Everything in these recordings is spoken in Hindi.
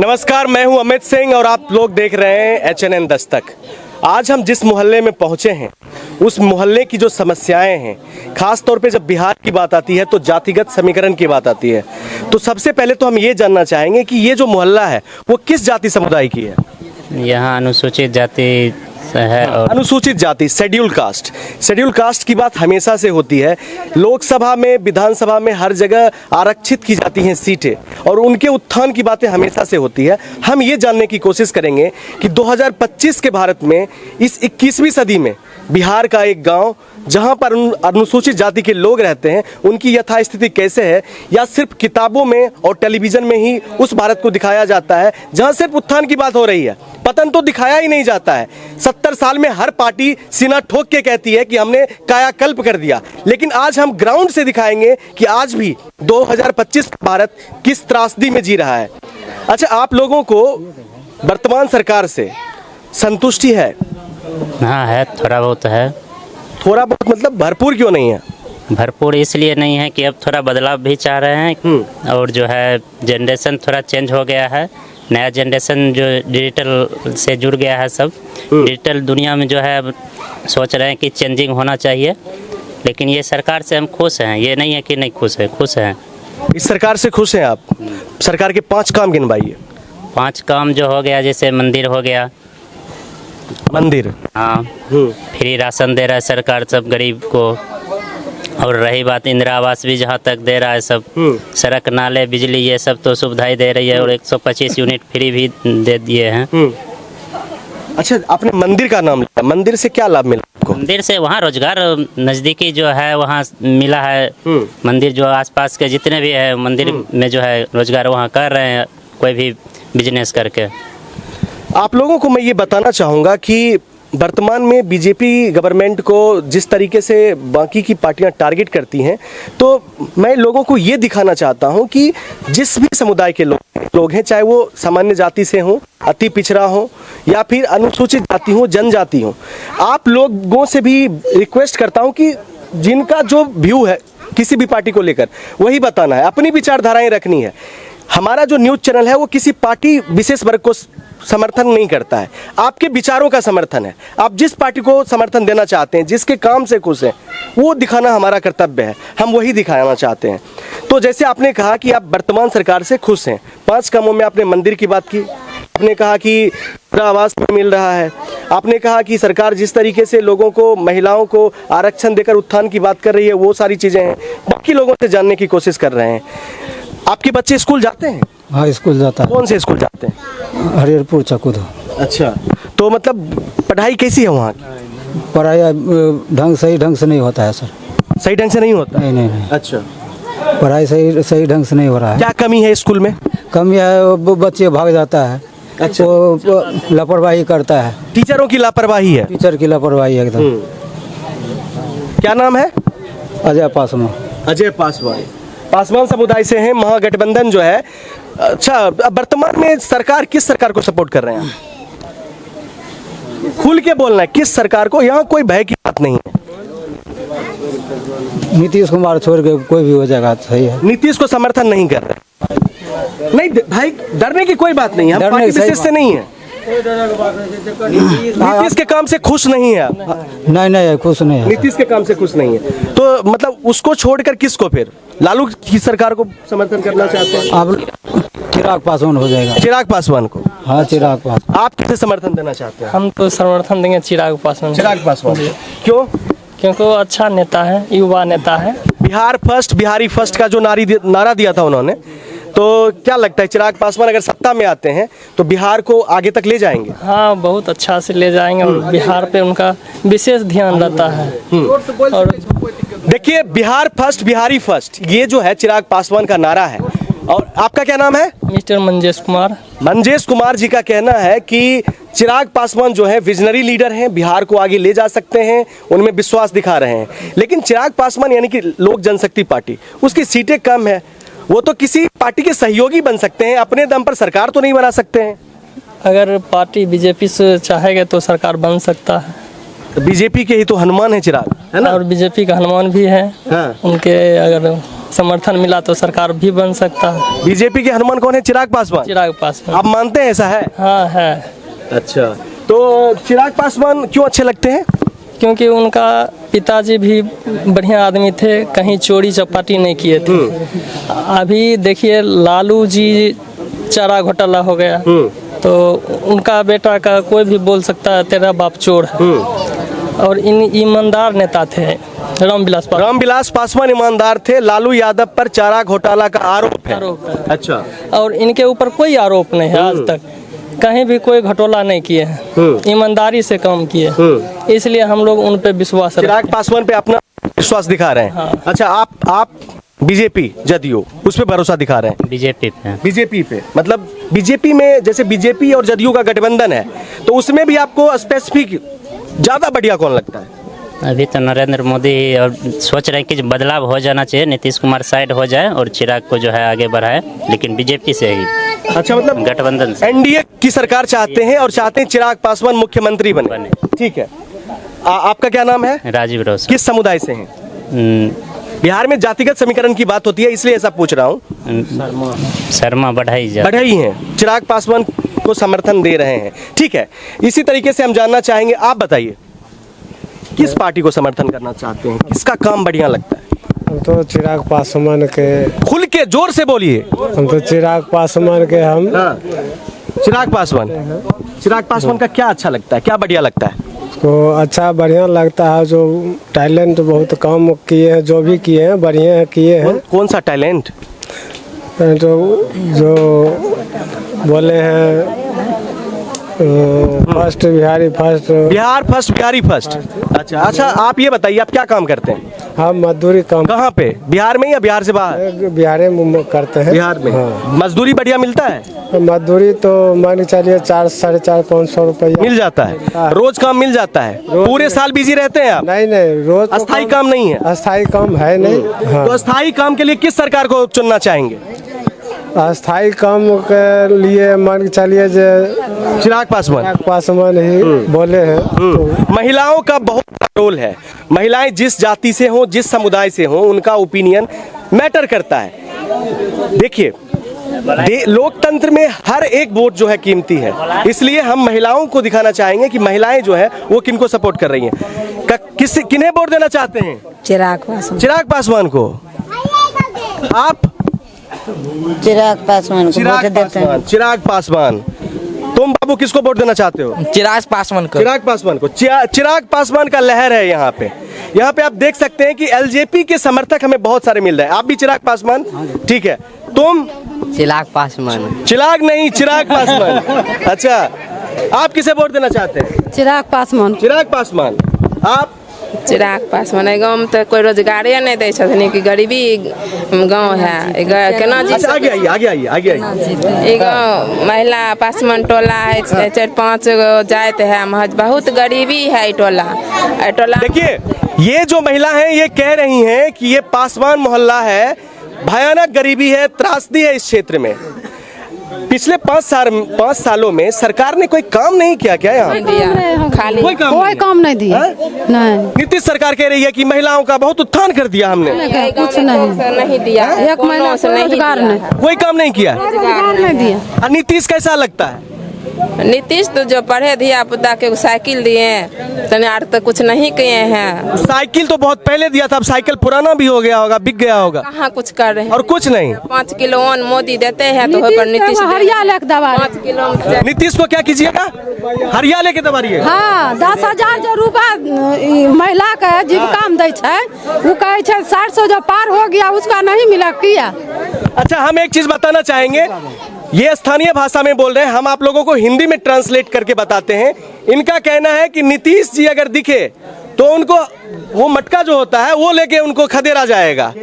नमस्कार, मैं हूं अमित सिंह और आप लोग देख रहे हैं HNN दस्तक। आज हम जिस मोहल्ले में पहुंचे हैं उस मोहल्ले की जो समस्याएं हैं, खास तौर पे जब बिहार की बात आती है तो जातिगत समीकरण की बात आती है। तो सबसे पहले तो हम ये जानना चाहेंगे कि ये जो मोहल्ला है वो किस जाति समुदाय की है। यहाँ अनुसूचित जाति है और अनुसूचित जाति, शेड्यूल कास्ट की बात हमेशा से होती है। लोकसभा में, विधानसभा में हर जगह आरक्षित की जाती हैं सीटें और उनके उत्थान की बातें हमेशा से होती है। हम ये जानने की कोशिश करेंगे कि 2025 के भारत में, इस 21वीं सदी में बिहार का एक गांव जहां पर अनुसूचित जाति के लोग रहते हैं उनकी यथास्थिति कैसे है, या सिर्फ किताबों में और टेलीविजन में ही उस भारत को दिखाया जाता है जहां सिर्फ उत्थान की बात हो रही है, पतन तो दिखाया ही नहीं जाता है। 70 साल में हर पार्टी सीना ठोक के कहती है कि हमने कायाकल्प कर दिया, लेकिन आज हम ग्राउंड से दिखाएंगे कि आज भी 2025 का भारत किस त्रासदी में जी रहा है। अच्छा, आप लोगों को वर्तमान सरकार से संतुष्टि है? हाँ है, थोड़ा बहुत है। थोड़ा बहुत मतलब भरपूर क्यों नहीं है? भरपूर इसलिए नहीं है कि अब थोड़ा बदलाव भी चाह रहे हैं और जो है जनरेशन थोड़ा चेंज हो गया है। नया जनरेशन जो डिजिटल से जुड़ गया है, सब डिजिटल दुनिया में जो है अब सोच रहे हैं कि चेंजिंग होना चाहिए। लेकिन ये सरकार से हम खुश हैं, ये नहीं है कि नहीं खुश है, खुश हैं। इस सरकार से खुश हैं आप? सरकार के 5 काम गिनवाइए। 5 काम जो हो गया, जैसे मंदिर हो गया, मंदिर, हाँ, फ्री राशन दे रहा है सरकार सब गरीब को। और रही बात इंदिरा आवास भी जहाँ तक दे रहा है सब, सड़क नाले बिजली ये सब तो सुविधाएं दे रही है और 125 यूनिट फ्री भी दे दिए हैं। अच्छा, आपने मंदिर का नाम लिया, मंदिर से क्या लाभ मिला आपको? मंदिर से वहाँ रोजगार नज़दीकी जो है वहाँ मिला है। मंदिर जो आसपास के जितने भी है मंदिर में जो है रोजगार वहाँ कर रहे हैं, कोई भी बिजनेस करके। आप लोगों को मैं ये बताना चाहूँगा कि वर्तमान में बीजेपी गवर्नमेंट को जिस तरीके से बाकी की पार्टियां टारगेट करती हैं, तो मैं लोगों को ये दिखाना चाहता हूं कि जिस भी समुदाय के लोग हैं, चाहे वो सामान्य जाति से हों, अति पिछड़ा हो या फिर अनुसूचित जाति हो, जनजाति हो, आप लोगों से भी रिक्वेस्ट करता हूं कि जिनका जो व्यू है किसी भी पार्टी को लेकर वही बताना है, अपनी विचारधाराएं रखनी है। हमारा जो न्यूज़ चैनल है वो किसी पार्टी विशेष वर्ग को समर्थन नहीं करता है, आपके विचारों का समर्थन है। आप जिस पार्टी को समर्थन देना चाहते हैं, जिसके काम से खुश हैं, वो दिखाना हमारा कर्तव्य है, हम वही दिखाना चाहते हैं। तो जैसे आपने कहा कि आप वर्तमान सरकार से खुश हैं, 5 कामों में आपने मंदिर की बात की, आपने कहा कि आवास में मिल रहा है, आपने कहा कि सरकार जिस तरीके से लोगों को, महिलाओं को आरक्षण देकर उत्थान की बात कर रही है, वो सारी चीज़ें हैं। बाकी लोगों से जानने की कोशिश कर रहे हैं। आपके बच्चे स्कूल जाते हैं? हाँ, स्कूल जाता है। कौन से स्कूल जाते हैं? हरिहरपुर चकुद। अच्छा, तो मतलब पढ़ाई कैसी है वहाँ की? पढ़ाई सही ढंग से नहीं होता है सर। सही ढंग से नहीं होता? नहीं। अच्छा, पढ़ाई सही ढंग से नहीं हो रहा है। क्या कमी है स्कूल में? कमी है, वो बच्चे भाग जाता है। अच्छा, वो लापरवाही करता है। टीचरों की लापरवाही है? टीचर की लापरवाही एकदम। क्या नाम है? अजय पासवान। अजय पासवान समुदाय से हैं, महागठबंधन जो है। अच्छा, वर्तमान में सरकार, किस सरकार को सपोर्ट कर रहे हैं? खुल के बोलना है, किस सरकार को? यहाँ कोई भय की बात नहीं है। नीतीश कुमार छोड़ के कोई भी हो जाएगा, सही है। नीतीश को समर्थन नहीं कर रहे? नहीं भाई, डरने की कोई बात नहीं है, हम पार्टी विशेष से नहीं है। नीतीश के काम से खुश नहीं है आप? नहीं, खुश नहीं है। नीतीश के काम से खुश नहीं है, तो मतलब उसको छोड़कर किसको, फिर लालू की सरकार को समर्थन करना चाहते हैं? अब चिराग पासवान हो जाएगा। चिराग पासवान को? हाँ, चिराग पासवान। आप किसे समर्थन देना चाहते हैं? हम तो समर्थन देंगे चिराग पासवान। चिराग पासवान, क्यों? क्योंकि वो अच्छा नेता है, युवा नेता है। बिहार फर्स्ट, बिहारी फर्स्ट का जो नारा दिया था उन्होंने, तो क्या लगता है चिराग पासवान अगर सत्ता में आते हैं तो बिहार को आगे तक ले जाएंगे? हाँ, बहुत अच्छा से ले जाएंगे और बिहार पे उनका विशेष ध्यान रहता है। और देखिए, बिहार फर्स्ट, बिहारी फर्स्ट, ये जो है चिराग पासवान का नारा है। और आपका क्या नाम है? मिस्टर मंजेश कुमार। मंजेश कुमार जी का कहना है कि चिराग पासवान जो है विजनरी लीडर हैं, बिहार को आगे ले जा सकते हैं, उनमें विश्वास दिखा रहे हैं। लेकिन चिराग पासवान यानी कि लोक जनशक्ति पार्टी, उसकी सीटें कम है, वो तो किसी पार्टी के सहयोगी बन सकते हैं, अपने दम पर सरकार तो नहीं बना सकते हैं। अगर पार्टी बीजेपी से चाहेगा तो सरकार बन सकता है। बीजेपी के ही तो हनुमान है चिराग, है ना? और बीजेपी का हनुमान भी है। हाँ। उनके अगर समर्थन मिला तो सरकार भी बन सकता है। बीजेपी के हनुमान कौन है? चिराग पासवान। चिराग पासवान। आप मानते हैं ऐसा है? हाँ है, अच्छा, तो चिराग पासवान क्यों अच्छे लगते हैं? क्योंकि उनका पिताजी भी बढ़िया आदमी थे, कहीं चोरी चपाटी नहीं किए थे। अभी देखिए लालू जी चारा घोटाला हो गया, तो उनका बेटा का कोई भी बोल सकता है तेरा बाप चोर है। और इन ईमानदार नेता थे रामविलास पासवान। रामविलास पासवान ईमानदार थे, लालू यादव पर चारा घोटाला का आरोप है। अच्छा, और इनके ऊपर कोई आरोप नहीं है, आज तक कहीं भी कोई घोटाला नहीं किए हैं, ईमानदारी से काम किए, इसलिए हम लोग उन पे विश्वास रखते हैं। चिराग पासवान पे अपना विश्वास दिखा रहे हैं। हाँ। अच्छा, आप बीजेपी जदयू उस पे भरोसा दिखा रहे हैं? बीजेपी पे। बीजेपी पे मतलब बीजेपी में जैसे बीजेपी और जदयू का गठबंधन है, तो उसमें भी आपको स्पेसिफिक ज्यादा बढ़िया कौन लगता है? अभी तो नरेंद्र मोदी और सोच रहे हैं कि बदलाव हो जाना चाहिए, नीतीश कुमार साइड हो जाए और चिराग को जो है आगे बढ़ाए, लेकिन बीजेपी से ही। अच्छा, मतलब गठबंधन से। एनडीए की सरकार चाहते हैं और चाहते हैं चिराग पासवान मुख्यमंत्री बने। ठीक है, आपका क्या नाम है? राजीव रोशन। किस समुदाय से हैं? बिहार में जातिगत समीकरण की बात होती है, इसलिए ऐसा पूछ रहा हूँ। शर्मा बढ़ाई जा बढ़ई हैं, चिराग पासवान को समर्थन दे रहे हैं। ठीक है, इसी तरीके से हम जानना चाहेंगे, आप बताइए किस पार्टी को समर्थन करना चाहते हैं, किसका काम बढ़िया लगता है? हम तो चिराग पासवान के, खुल के जोर से बोलिए। हम तो चिराग पासवान के हम। हाँ, चिराग पासवान का क्या अच्छा लगता है, क्या बढ़िया लगता है? को अच्छा बढ़िया लगता है, जो टैलेंट बहुत कम किए हैं, जो भी किए हैं बढ़िया किए हैं। कौन सा टैलेंट? तो जो बोले हैं first Bihari first, Bihar first, Bihari first. अच्छा, आप ये बताइए, आप क्या काम करते हैं? हम मजदूरी काम कहाँ पे, बिहार में या बिहार से बाहर? बिहार में करते हैं। बिहार में। हाँ। मजदूरी बढ़िया मिलता है? मजदूरी तो मान के चलिए 400 साढ़े 400-500 रुपया मिल जाता है, रोज काम मिल जाता है। पूरे साल बिजी रहते हैं आप? नहीं, रोज तो अस्थाई काम नहीं है? अस्थाई काम है नहीं। हाँ। तो अस्थाई काम के लिए किस सरकार को चुनना चाहेंगे? अस्थाई काम के लिए मान के चलिए जो चिराग पासवान ही बोले हैं। तो महिलाओं का बहुत बड़ा रोल है। महिलाएं जिस जाति से हों, जिस समुदाय से हों, उनका ओपिनियन मैटर करता है। देखिए, लोकतंत्र में हर एक वोट जो है कीमती है, इसलिए हम महिलाओं को दिखाना चाहेंगे कि महिलाएं जो है वो किनको सपोर्ट कर रही हैं। किन्हें वोट देना चाहते हैं? चिराग पासवान। चिराग पासवान को। आप? चिराग पासवान को वोट देते हैं। चिराग पासवान। तुम बाबू किसको वोट देना चाहते हो? चिराग पासवान को। चिराग पासवान को। चिराग पासवान का लहर है यहाँ पे। यहाँ पे आप देख सकते हैं कि एलजेपी के समर्थक हमें बहुत सारे मिल रहे हैं। आप भी चिराग पासवान? ठीक है, तुम? चिराग पासवान। चिराग नहीं, चिराग पासवान। अच्छा, आप किसे वोट देना चाहते हैं? चिराग पासवान। चिराग पासवान। आप? चिराग पासवान। गाँव में तो कोई रोजगारे नहीं दे छथिन, कि गरीबी गाँव है, केना जी। अच्छा, आगे आइए। गाँव महिला पासवान टोला है, 4-5 गो जात है, महज बहुत गरीबी है टोला। देखिए, ये जो महिला हैं ये कह रही हैं कि ये पासवान मोहल्ला है, भयानक गरीबी है, त्रासदी है इस क्षेत्र में। पिछले 5 सालों में सरकार ने कोई काम नहीं किया क्या यहाँ? खाली कोई काम नहीं दिया। नहीं, नीतीश सरकार कह रही है कि महिलाओं का बहुत उत्थान कर दिया हमने। कुछ नहीं दिया, एक महीना से रोजगार नहीं, कोई काम नहीं किया। रोजगार नहीं दिया। और नीतीश कैसा लगता है? नीतीश तो जो पढ़े धिया पुता के साइकिल दिए, तनियार तो कुछ नहीं किए हैं। साइकिल तो बहुत पहले दिया था, अब साइकिल पुराना भी हो गया होगा, बिक गया होगा। कहाँ कुछ कर रहे हैं? और कुछ नहीं। 5 किलो अन्न मोदी देते हैं, तो पर नीतीश हरियाणा के दवा। 5 किलो नीतीश को क्या कीजिएगा? हरियाणा के दबा रहिए। हाँ, 10,000 जो रुपया महिला के जीविका में दै छै, वो कहे छै 400 जो पार हो गया उसका नहीं मिला किया। अच्छा, हम एक चीज बताना चाहेंगे, ये स्थानीय भाषा में बोल रहे हैं, हम आप लोगों को हिंदी में ट्रांसलेट करके बताते हैं। इनका कहना है कि नीतीश जी अगर दिखे तो उनको वो मटका जो होता है वो लेके उनको खदेड़ा जाएगा।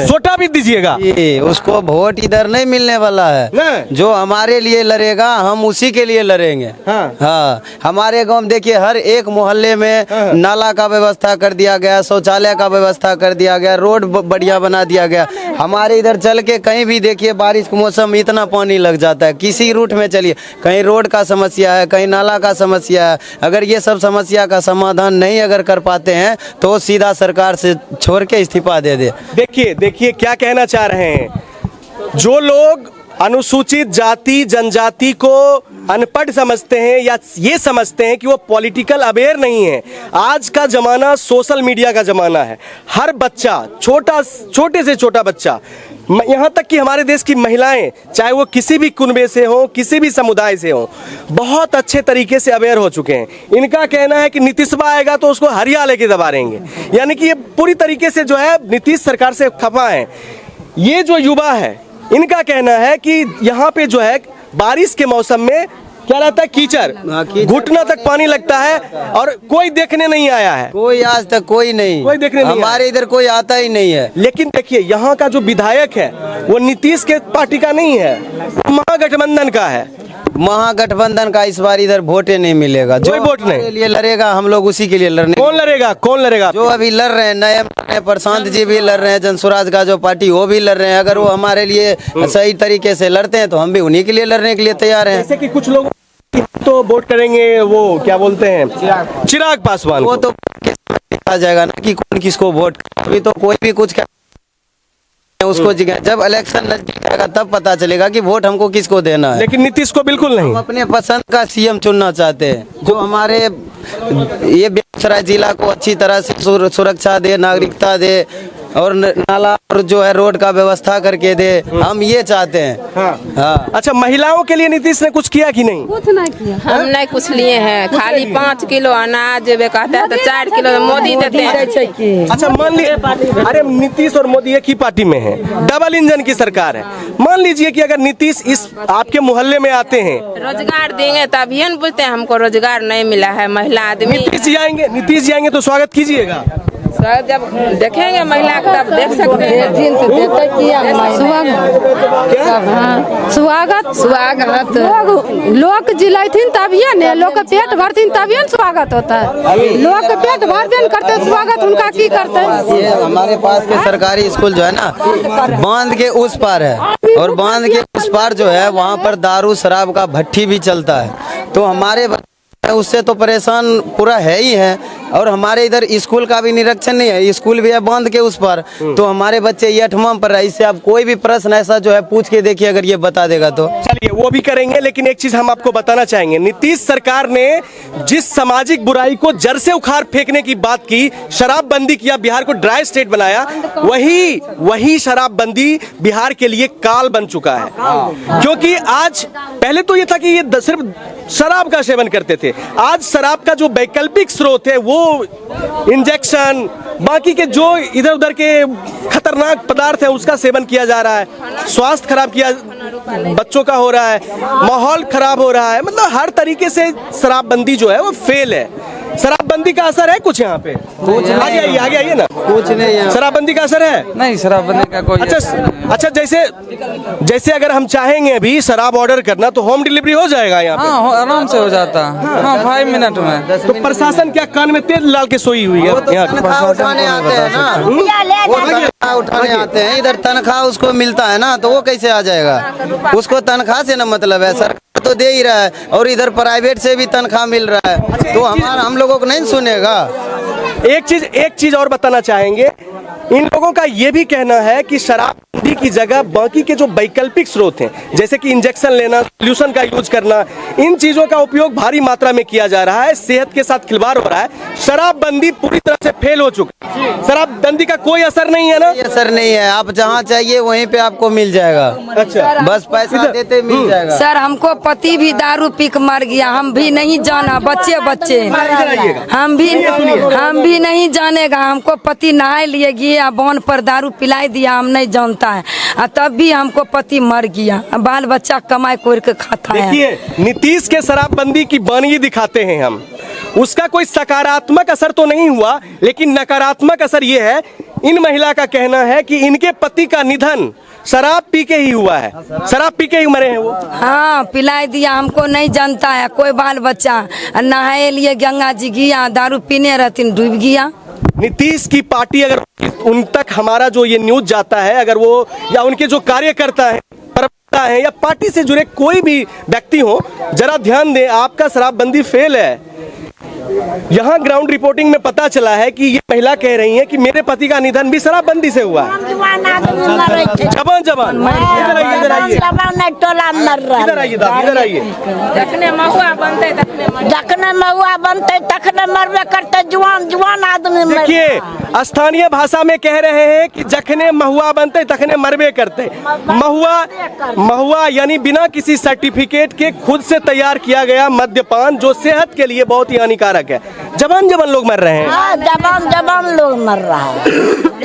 सोटा भी दीजिएगा। ये उसको वोट इधर नहीं मिलने वाला है नहीं। जो हमारे लिए लड़ेगा हम उसी के लिए लड़ेंगे। हाँ, हमारे गांव में देखिए हर एक मोहल्ले में नाला का व्यवस्था कर दिया गया, शौचालय का व्यवस्था कर दिया गया, रोड बढ़िया बना दिया गया। हमारे इधर चल के कहीं भी देखिए बारिश के मौसम में इतना पानी लग जाता है। किसी रूट में चलिए कहीं रोड का समस्या है, कहीं नाला का समस्या है। अगर ये सब समस्या का समाधान नहीं अगर कर पाते हैं तो सीधा सरकार से छोड़ के इस्तीफा दे दे। देखिए क्या कहना चाह रहे हैं। जो लोग अनुसूचित जाति जनजाति को अनपढ़ समझते हैं या ये समझते हैं कि वो पॉलिटिकल अवेयर नहीं है, आज का जमाना सोशल मीडिया का जमाना है। हर बच्चा छोटे से छोटा बच्चा, यहाँ तक कि हमारे देश की महिलाएं, चाहे वो किसी भी कुनबे से हो, किसी भी समुदाय से हो, बहुत अच्छे तरीके से अवेयर हो चुके हैं। इनका कहना है कि नीतीशवा आएगा तो उसको हरिया लेके दबा देंगे, यानी कि ये पूरी तरीके से जो है नीतीश सरकार से खफा है। ये जो युवा है इनका कहना है कि यहाँ पे जो है बारिश के मौसम में क्या रहता है, कीचड़, घुटना तक पानी लगता है और कोई देखने नहीं आया है। कोई आज तक कोई देखने नहीं हमारे इधर कोई आता ही नहीं है। लेकिन देखिए यहाँ का जो विधायक है वो नीतीश के पार्टी का नहीं है, महागठबंधन का है। महागठबंधन का इस बार इधर वोटे नहीं मिलेगा। जो वोट नहीं हमारे लिए लड़ेगा हम लोग उसी के लिए लड़ने। कौन लड़ेगा? जो अभी लड़ रहे हैं नए प्रशांत जी भी लड़ रहे हैं, जनसुराज का जो पार्टी वो भी लड़ रहे हैं। अगर वो हमारे लिए सही तरीके से लड़ते हैं तो हम भी उन्हीं के लिए लड़ने के लिए तैयार हैं। जैसे कि कुछ लोग तो वोट करेंगे, वो क्या बोलते हैं, चिराग पासवान। वो तो देखा जाएगा ना कि कौन किसको वोट। अभी तो कोई भी कुछ उसको जब इलेक्शन नजदीक आएगा तब पता चलेगा कि वोट हमको किसको देना है। लेकिन नीतीश को बिल्कुल नहीं। हम अपने पसंद का सीएम चुनना चाहते हैं जो हमारे ये बेगूसराय जिला को अच्छी तरह से सुरक्षा दे, नागरिकता दे और नाला और जो है रोड का व्यवस्था करके दे। हम ये चाहते हैं। हाँ। अच्छा, महिलाओं के लिए नीतीश ने कुछ किया कि नहीं? कुछ नहीं किया। हम नहीं कुछ लिए हैं, खाली 5 किलो अनाज कहते हैं तो 4 किलो मोदी देते हैं। अच्छा, मान लीजिए, अरे नीतीश और मोदी एक ही पार्टी में है, डबल इंजन की सरकार है। मान लीजिए कि अगर नीतीश इस आपके मोहल्ले में आते हैं, रोजगार देंगे तभी न बोलते हैं हमको रोजगार नहीं मिला है। महिला आदमी नीतीश जी आएंगे तो स्वागत कीजिएगा। सर जब देखेंगे महिला को तब देख सकते हैं। स्वागत लोग जिलैथिन तभिए ने, लोग के पेट भरथिन तभिए न स्वागत होता है। लोग के पेट भरबे न करते स्वागत उनका की करते। ये हमारे पास के सरकारी स्कूल जो है ना बांध के उस पार है, और बांध के उस पार जो है वहाँ पर दारू शराब का भट्टी भी चलता है। तो हमारे उससे तो परेशान पूरा है ही है। और हमारे इधर स्कूल का भी निरीक्षण नहीं है, स्कूल भी है बांध के उस पर। तो हमारे बच्चे ये 8वां पर है। इससे आप कोई भी प्रश्न ऐसा जो है पूछ के देखिए, अगर ये बता देगा तो चलिए वो भी करेंगे। लेकिन एक चीज हम आपको बताना चाहेंगे, नीतीश सरकार ने जिस सामाजिक बुराई को जड़ से उखाड़ फेंकने की बात की, शराबबंदी किया, बिहार को ड्राई स्टेट बनाया, वही शराबबंदी बिहार के लिए काल बन चुका है। क्योंकि आज पहले तो ये था कि ये सिर्फ शराब का सेवन करते थे, आज शराब का जो वैकल्पिक स्रोत है वो इंजेक्शन, बाकी के जो इधर उधर के खतरनाक पदार्थ है उसका सेवन किया जा रहा है। स्वास्थ्य खराब किया बच्चों का हो रहा है, माहौल खराब हो रहा है। मतलब हर तरीके से शराबबंदी जो है वो फेल है। शराबबंदी का असर है कुछ यहाँ पे? आगे आइए ना। कुछ नहीं, शराबबंदी का असर है? नहीं, शराबबंदी का कोई अच्छा, जैसे अगर हम चाहेंगे अभी शराब ऑर्डर करना तो होम डिलीवरी हो जाएगा यहाँ पे? हाँ, आराम से हो जाता है। हाँ, 5 मिनट में। तो प्रशासन क्या कान में तेल डाल के सोई हुई है? तनख्वाह उठाने आते हैं ना, वो तनख्वाह उठाने आते हैं इधर, तनख्वाह उसको मिलता है ना, तो वो कैसे आ जाएगा? उसको तनख्वाह से ना मतलब है, सरकार तो दे ही रहा है और इधर प्राइवेट से भी तनख्वाह मिल रहा है, तो हम लोगों को नहीं सुनेगा। एक चीज और बताना चाहेंगे, इन लोगों का ये भी कहना है कि शराबबंदी की जगह बाकी के जो वैकल्पिक स्रोत हैं, जैसे कि इंजेक्शन लेना, सोल्यूशन का यूज करना, इन चीजों का उपयोग भारी मात्रा में किया जा रहा है। सेहत के साथ खिलवाड़ हो रहा है। शराबबंदी पूरी तरह से फेल हो चुका है। शराबबंदी का कोई असर नहीं है ना? असर नहीं है, आप जहाँ चाहिए वहीं पे आपको मिल जाएगा। अच्छा, बस पैसा देते मिल जाएगा। सर हमको पति भी दारू पी के मर गया, हम भी नहीं जाना, बच्चे हम भी नहीं जानेगा। हमको पति नहाए लिए गया, बॉन पर दारू पिलाई दिया, हम नहीं जानता है, तब भी हमको पति मर गया। बाल बच्चा कमाई कोर के खाता है। देखिए, नीतीश के शराबबंदी की बानगी दिखाते हैं हम, उसका कोई सकारात्मक असर तो नहीं हुआ, लेकिन नकारात्मक असर ये है, इन महिला का कहना है कि इनके पति का निधन शराब पी के ही हुआ है, शराब पी के ही मरे हैं वो। हाँ, पिलाई दिया, हमको नहीं जानता है कोई बाल बच्चा। नहाए लिए गंगा जी गया, दारू पीने रहती डूब गया। नीतीश की पार्टी अगर उन तक हमारा जो ये न्यूज जाता है, अगर वो या उनके जो कार्यकर्ता हैं, प्रवक्ता हैं या पार्टी से जुड़े कोई भी व्यक्ति हो, जरा ध्यान दें, आपका शराबबंदी फेल है। यहाँ ग्राउंड रिपोर्टिंग में पता चला है कि ये महिला कह रही है कि मेरे पति का निधन भी शराबबंदी से हुआ है। जबान जबान इधर आइए, इधर आइए, इधर आइए, इधर आइए। जखने महुआ बनते तखने मरबे करते जवान जवान आदमी। देखिए, स्थानीय भाषा में कह रहे हैं कि जखने महुआ बनते तखने मरबे करते। महुआ यानी बिना किसी सर्टिफिकेट के खुद से तैयार किया गया मद्यपान, जो सेहत के लिए बहुत ही हानिकारक है। जवान जवान लोग मर रहे हैं, जवान लोग मर रहा है।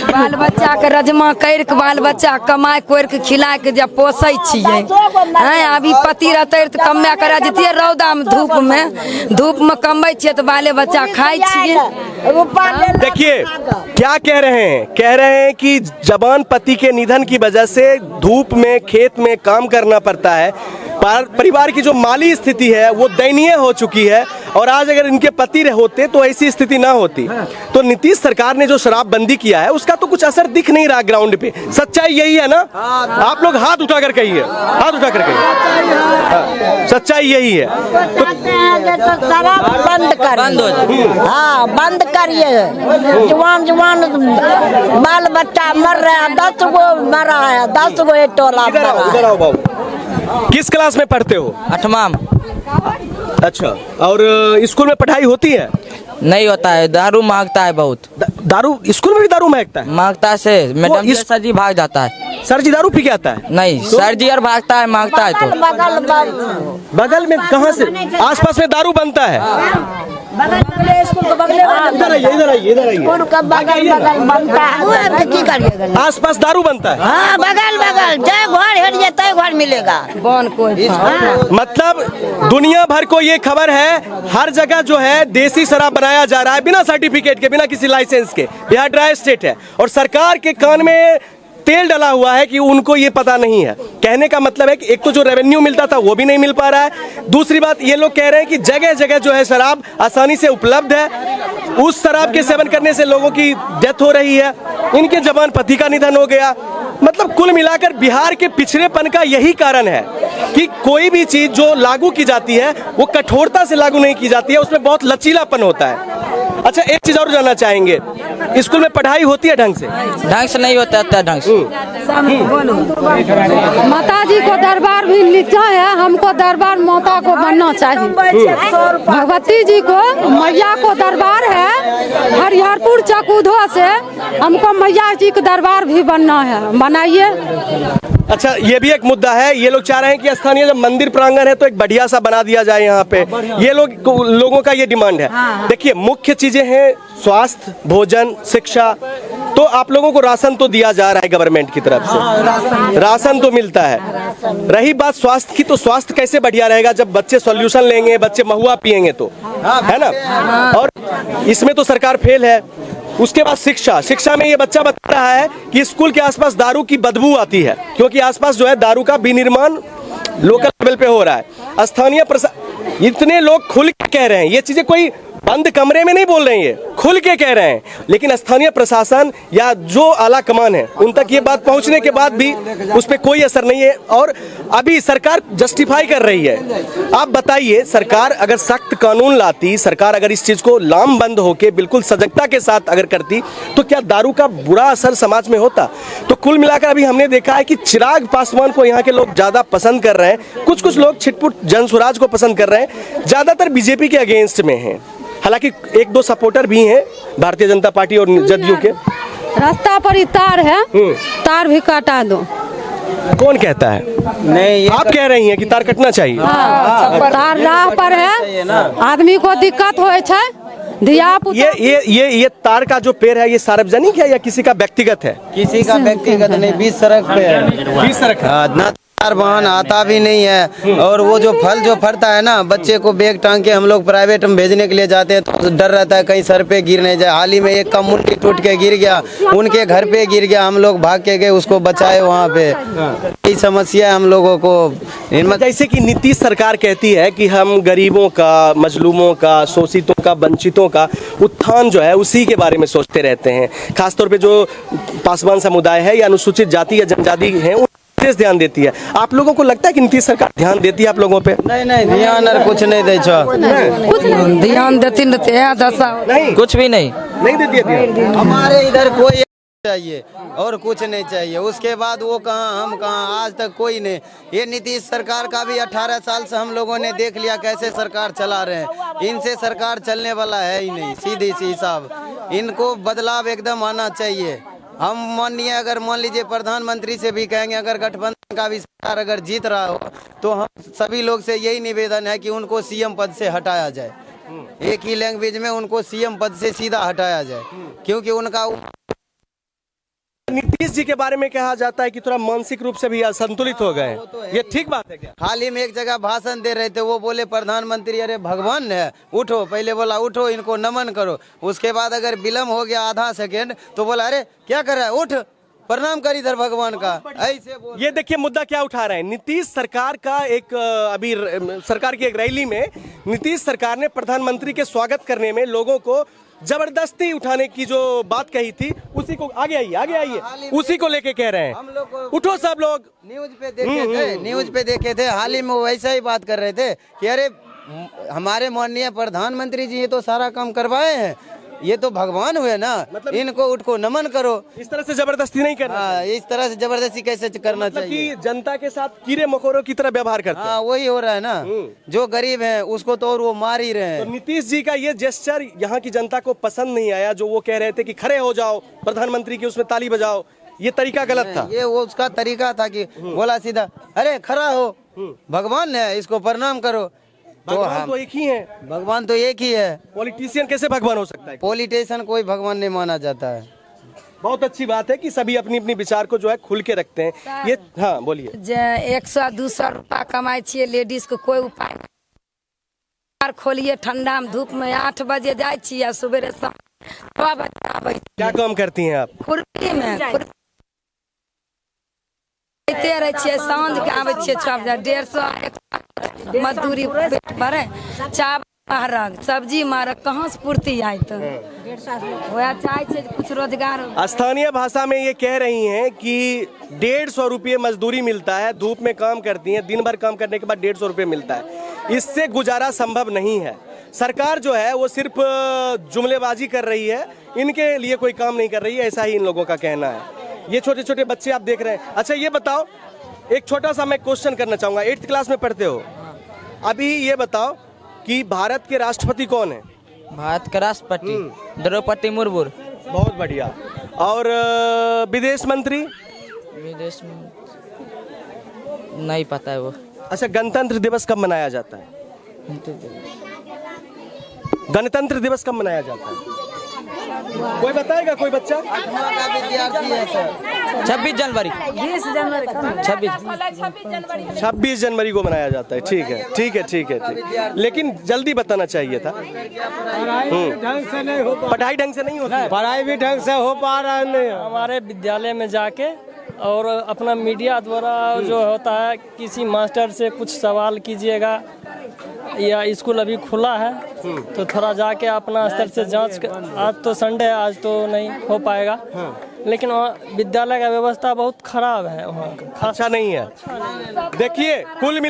बाल बच्चा के रजमा कर के बाल बच्चा कमाए कोर के खिला के जब पोसे छिए, अभी पति रहते तो कमे करा जतिए, रौदा में धूप में कमाई छिए तो बाले बच्चा खाई छिए। देखिए क्या कह रहे हैं, कह रहे हैं कि जवान पति के निधन की वजह से धूप में खेत में काम करना पड़ता है। परिवार की जो माली स्थिति है वो दयनीय हो चुकी है, और आज अगर इनके पति होते तो ऐसी स्थिति ना होती। तो नीतीश सरकार ने जो शराबबंदी किया है उसका तो कुछ असर दिख नहीं रहा ग्राउंड पे। सच्चाई यही है ना? आप लोग हाथ उठाकर कहिए, हाथ उठाकर कहिए, सच्चाई यही है। तो बंद करिए, हाँ बंद करिए। जवान बाल बच्चा मर रहा है, 10 गो मरा है, 10 गो टोला। इधर आओ बाबू, किस क्लास में पढ़ते हो? 8वां। अच्छा, और स्कूल में पढ़ाई होती है? नहीं होता है, दारू मांगता है बहुत। दारू स्कूल में भी दारू मांगता है? मांगता से मैडम सर जी भाग जाता है। सर जी दारू पी के आता है? नहीं, सर जी और भागता है, मांगता है तो बगल में कहाँ से? आसपास में दारू बनता है? इधर आइए, इधर आइए, इधर आइए। आसपास दारू बनता है? हाँ, बगल घर मिलेगा। मतलब दुनिया भर को ये खबर है, हर जगह जो है देसी शराब बनाया जा रहा है बिना सर्टिफिकेट के, बिना किसी लाइसेंस के। बिहार ड्राई स्टेट है और सरकार के कान में तेल डला हुआ है कि उनको ये पता नहीं है। कहने का मतलब है कि एक तो जो रेवेन्यू मिलता था वो भी नहीं मिल पा रहा है, दूसरी बात ये लोग कह रहे हैं कि जगह जगह जो है शराब आसानी से उपलब्ध है, उस शराब के सेवन करने से लोगों की डेथ हो रही है, इनके जवान पति का निधन हो गया। मतलब कुल मिलाकर बिहार के पिछड़ेपन का यही कारण है कि कोई भी चीज जो लागू की जाती है वो कठोरता से लागू नहीं की जाती है, उसमें बहुत लचीलापन होता है। अच्छा, एक चीज और जानना चाहेंगे, स्कूल में पढ़ाई होती है ढंग से? ढंग से नहीं होता है, ढंग से। माता जी को दरबार भी नीचा है, हमको दरबार माता को बनना चाहिए। भगवती जी को, मैया को दरबार है हरिहरपुर चकुधो से, हमको मैया जी का दरबार भी बनना है, बनाइए। अच्छा, ये भी एक मुद्दा है। ये लोग चाह रहे हैं कि स्थानीय जब मंदिर प्रांगण है तो एक बढ़िया सा बना दिया जाए यहाँ पे। ये लोगों का ये डिमांड है। देखिए, मुख्य चीजें हैं स्वास्थ्य, भोजन, शिक्षा। तो आप लोगों को राशन तो दिया जा रहा है गवर्नमेंट की तरफ से, राशन तो मिलता है। रही बात स्वास्थ्य की, तो स्वास्थ्य कैसे बढ़िया रहेगा जब बच्चे सॉल्यूशन लेंगे, बच्चे महुआ पिएंगे तो, है ना? और इसमें तो सरकार फेल है। उसके बाद शिक्षा में ये बच्चा बता रहा है कि स्कूल के आसपास दारू की बदबू आती है, क्योंकि आसपास जो है दारू का विनिर्माण लोकल लेवल पे हो रहा है। स्थानीय इतने लोग खुल के कह रहे हैं, ये चीजें कोई बंद कमरे में नहीं बोल रहे हैं, ये खुल के कह रहे हैं। लेकिन स्थानीय प्रशासन या जो आला कमान है उन तक ये बात पहुंचने के बाद भी उस पर कोई असर नहीं है, और अभी सरकार जस्टिफाई कर रही है। आप बताइए, सरकार अगर सख्त कानून लाती, सरकार अगर इस चीज को लामबंद होके बिल्कुल सजगता के साथ अगर करती, तो क्या दारू का बुरा असर समाज में होता? तो कुल मिलाकर अभी हमने देखा है कि चिराग पासवान को यहाँ के लोग ज्यादा पसंद कर रहे हैं, कुछ लोग छिटपुट जनसुराज को पसंद कर रहे हैं, ज्यादातर बीजेपी के अगेंस्ट में हैं। हालांकि 1-2 सपोर्टर भी हैं भारतीय जनता पार्टी और जदयू के। रास्ता पर ही तार है, तार भी काटा दो। कौन कहता है? नहीं, आप कह रही हैं कि तार कटना चाहिए। तार राह पर है, आदमी को दिक्कत हो ये तार का जो पेड़ है ये सार्वजनिक है या किसी का व्यक्तिगत है? किसी का व्यक्तिगत नहीं, बीच सड़क पे है। बीच सड़क है। वाहन आता भी नहीं है, और वो जो फल जो फरता है ना, बच्चे को बैग टांग के हम लोग प्राइवेट में भेजने के लिए जाते हैं तो डर रहता है कहीं सर पे गिर नहीं जाए। हाल ही में एक का मुंडी टूट के गिर गया, उनके घर पे गिर गया, हम लोग भाग के गए उसको बचाए वहाँ पे। यही समस्या है हम लोगों को। जैसे कि नीतीश सरकार कहती है कि हम गरीबों का, मजलूमों का, शोषितों का, वंचितों का उत्थान जो है उसी के बारे में सोचते रहते हैं। खासतौर पे जो पासवान समुदाय है या अनुसूचित जाति या जनजाति है विशेष ध्यान देती है। आप लोगों को लगता है कि नीतीश सरकार ध्यान देती है आप लोगों पे? नहीं ध्यान और कुछ नहीं दे ध्यान देती नहीं, कुछ भी नहीं देती है। हमारे इधर कोई चाहिए और कुछ नहीं चाहिए। उसके बाद वो कहाँ हम कहाँ, आज तक कोई नहीं। ये नीतीश सरकार का भी 18 साल से हम लोगों ने देख लिया कैसे सरकार चला रहे हैं। इनसे सरकार चलने वाला है ही नहीं, सीधी सी हिसाब। इनको बदलाव एकदम आना चाहिए। हम मानिए अगर मान लीजिए प्रधानमंत्री से भी कहेंगे, अगर गठबंधन का भी सरकार अगर जीत रहा हो तो हम सभी लोग से यही निवेदन है कि उनको सीएम पद से हटाया जाए। एक ही लैंग्वेज में उनको सीएम पद से सीधा हटाया जाए, क्योंकि उनका नीतीश जी के बारे में कहा जाता है कि थोड़ा मानसिक रूप से भी असंतुलित हो गए। ये ठीक बात है क्या? हाल ही में एक जगह भाषण दे रहे थे, वो बोले प्रधानमंत्री अरे भगवान है, उठो। पहले बोला उठो, इनको नमन करो। उसके बाद अगर विलम्ब हो गया आधा सेकेंड तो बोला अरे क्या कर रहा है, उठ प्रणाम कर इधर भगवान का। ऐसे ये देखिए मुद्दा क्या उठा रहे हैं। नीतीश सरकार का एक अभी सरकार की एक रैली में नीतीश सरकार ने प्रधानमंत्री के स्वागत करने में लोगों को जबरदस्ती उठाने की जो बात कही थी, उसी को आगे आइए उसी को लेके कह रहे हैं उठो सब लोग। न्यूज पे देखे थे हाल ही में वैसा ही बात कर रहे थे कि अरे हमारे माननीय प्रधानमंत्री जी ये तो सारा काम करवाए हैं, ये तो भगवान हुए ना, मतलब इनको उठको नमन करो। इस तरह से जबरदस्ती नहीं करना। इस तरह से जबरदस्ती कैसे करना चाहिए? कि जनता के साथ कीड़े मकोड़ों की तरह व्यवहार करते हैं। वही हो रहा है ना, जो गरीब है उसको तो और वो मार ही रहे हैं। तो नीतीश जी का ये जेस्चर यहाँ की जनता को पसंद नहीं आया, जो वो कह रहे थे कि खड़े हो जाओ, प्रधानमंत्री की उसमें ताली बजाओ। ये तरीका गलत था। ये वो उसका तरीका था कि बोला सीधा अरे खड़ा हो, भगवान है, इसको प्रणाम करो। भगवान तो एक ही है। भगवान तो एक ही है। पॉलिटिशियन कैसे भगवान हो सकता है? पॉलिटिशियन कोई भगवान नहीं माना जाता है। बहुत अच्छी बात है कि सभी अपनी अपनी विचार को जो है खुल के रखते हैं। ये हाँ बोलिए। 100-200 रुपया कमाई छिए लेडीज को कोई उपाय नहीं। खोलिए ठंडा में धूप में 8 बजे जाए छिए, सुबह 6 बजे आबै। क्या काम करती हैं आप? खुरपी में रहे छिए, साँझ के आबै छिए 6 बजे। 150 मजदूरी पेट भरे, चावल महरग, सब्जी महरग, कहाँ से पूर्ति आए? तो वह चाहे कुछ रोजगार। स्थानीय भाषा में ये कह रही हैं कि 150 रुपये मजदूरी मिलता है, धूप में काम करती हैं, दिन भर काम करने के बाद 150 रुपये मिलता है। इससे गुजारा संभव नहीं है। सरकार जो है वो सिर्फ जुमलेबाजी कर रही है, इनके लिए कोई काम नहीं कर रही है, ऐसा ही इन लोगों का कहना है। ये छोटे छोटे बच्चे आप देख रहे हैं। अच्छा ये बताओ, एक छोटा सा मैं क्वेश्चन करना चाहूँगा। 8th क्लास में पढ़ते हो अभी, ये बताओ कि भारत के राष्ट्रपति कौन है? भारत का राष्ट्रपति द्रौपदी मुर्मू। बहुत बढ़िया। और विदेश मंत्री? विदेश नहीं पता है वो। अच्छा, गणतंत्र दिवस कब मनाया जाता है? गणतंत्र दिवस कब मनाया जाता है? कोई बताएगा? कोई बच्चा? 26 जनवरी। 26 जनवरी को मनाया जाता है। ठीक है ठीक है ठीक है ठीक। लेकिन जल्दी बताना चाहिए था। ढंग से नहीं हो पढ़ाई ढंग से नहीं होती। पढ़ाई भी ढंग से हो पा रहा नहीं। हमारे विद्यालय में जाके और अपना मीडिया द्वारा जो होता है, किसी मास्टर से कुछ सवाल कीजिएगा, या स्कूल अभी खुला है तो थोड़ा जाके अपना स्तर से जांच। आज तो संडे है, आज तो नहीं हो पाएगा। लेकिन वहाँ विद्यालय का व्यवस्था बहुत खराब है, वहाँ अच्छा नहीं है। देखिए कुल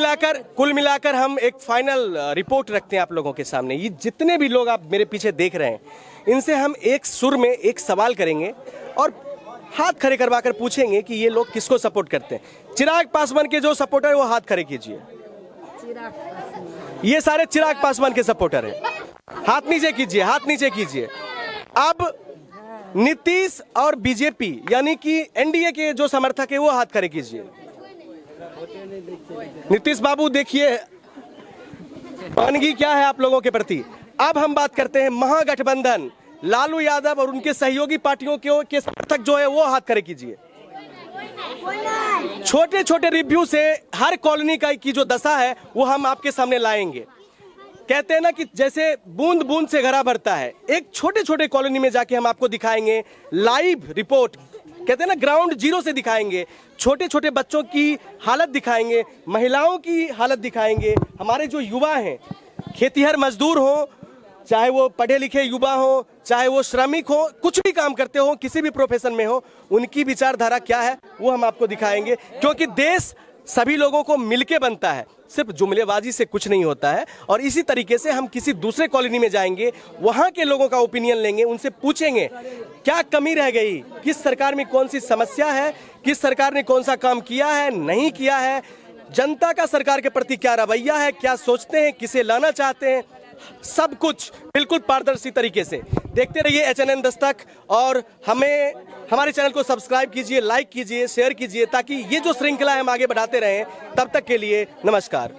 मिलाकर हम एक फाइनल रिपोर्ट रखते हैं आप लोगों के सामने। ये जितने भी लोग आप मेरे पीछे देख रहे हैं, इनसे हम एक सुर में एक सवाल करेंगे और हाथ खड़े करवा कर पूछेंगे कि ये लोग किसको सपोर्ट करते हैं। चिराग पासवान के जो सपोर्टर है वो हाथ खड़े कीजिए। ये सारे चिराग पासवान के सपोर्टर हैं। हाथ नीचे कीजिए, हाथ नीचे कीजिए। अब नीतीश और बीजेपी यानी कि एनडीए के जो समर्थक है वो हाथ खड़े कीजिए। नीतीश बाबू देखिए वानगी क्या है आप लोगों के प्रति। अब हम बात करते हैं महागठबंधन, लालू यादव और उनके सहयोगी पार्टियों के समर्थक जो है वो हाथ खड़े कीजिए। छोटे छोटे रिव्यू से हर कॉलोनी का की जो दशा है वो हम आपके सामने लाएंगे। कहते हैं ना कि जैसे बूंद बूंद से घड़ा भरता है, एक छोटे छोटे कॉलोनी में जाके हम आपको दिखाएंगे लाइव रिपोर्ट, कहते हैं ना ग्राउंड जीरो से दिखाएंगे। छोटे छोटे बच्चों की हालत दिखाएंगे, महिलाओं की हालत दिखाएंगे, हमारे जो युवा हैं, खेतीहर मजदूर हो, चाहे वो पढ़े लिखे युवा हो, चाहे वो श्रमिक हो, कुछ भी काम करते हो, किसी भी प्रोफेशन में हो, उनकी विचारधारा क्या है वो हम आपको दिखाएंगे। क्योंकि देश सभी लोगों को मिलके बनता है, सिर्फ जुमलेबाजी से कुछ नहीं होता है। और इसी तरीके से हम किसी दूसरे कॉलोनी में जाएंगे, वहां के लोगों का ओपिनियन लेंगे, उनसे पूछेंगे क्या कमी रह गई, किस सरकार में कौन सी समस्या है, किस सरकार ने कौन सा काम किया है, नहीं किया है, जनता का सरकार के प्रति क्या रवैया है, क्या सोचते हैं, किसे लाना चाहते हैं, सब कुछ बिल्कुल पारदर्शी तरीके से। देखते रहिए HNN दस्तक और हमारे चैनल को सब्सक्राइब कीजिए, लाइक कीजिए, शेयर कीजिए, ताकि ये जो श्रृंखला है हम आगे बढ़ाते रहें। तब तक के लिए नमस्कार।